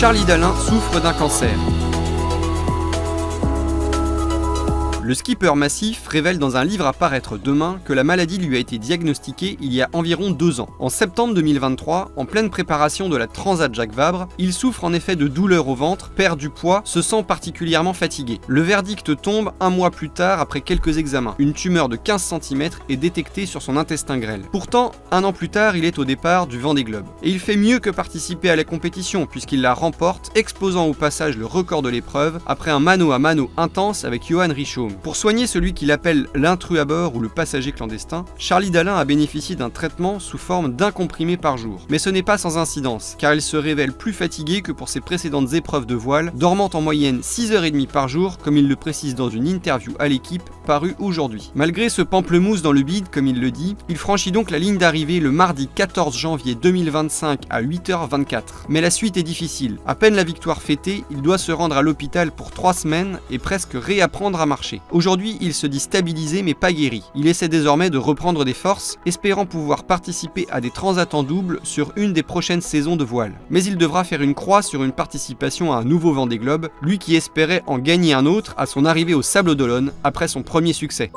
Charlie Dalin souffre d'un cancer. Le skipper massif révèle dans un livre à paraître demain que la maladie lui a été diagnostiquée il y a environ 2 ans. En septembre 2023, en pleine préparation de la Transat Jacques Vabre, il souffre en effet de douleurs au ventre, perd du poids, se sent particulièrement fatigué. Le verdict tombe 1 mois plus tard après quelques examens. Une tumeur de 15 cm est détectée sur son intestin grêle. Pourtant, 1 an plus tard, il est au départ du Vendée Globe. Et il fait mieux que participer à la compétition puisqu'il la remporte, exposant au passage le record de l'épreuve après un mano à mano intense avec Johan Richomme. Pour soigner celui qu'il appelle l'intrus à bord ou le passager clandestin, Charlie Dalin a bénéficié d'un traitement sous forme d'1 comprimé par jour. Mais ce n'est pas sans incidence, car il se révèle plus fatigué que pour ses précédentes épreuves de voile, dormant en moyenne 6h30 par jour, comme il le précise dans une interview à l'équipe parue aujourd'hui. Malgré ce pamplemousse dans le bide, comme il le dit, il franchit donc la ligne d'arrivée le mardi 14 janvier 2025 à 8h24. Mais la suite est difficile. À peine la victoire fêtée, il doit se rendre à l'hôpital pour 3 semaines et presque réapprendre à marcher. Aujourd'hui, il se dit stabilisé mais pas guéri. Il essaie désormais de reprendre des forces, espérant pouvoir participer à des transats en double sur une des prochaines saisons de voile. Mais il devra faire une croix sur une participation à un nouveau Vendée Globe, lui qui espérait en gagner un autre à son arrivée au Sables d'Olonne après son premier succès.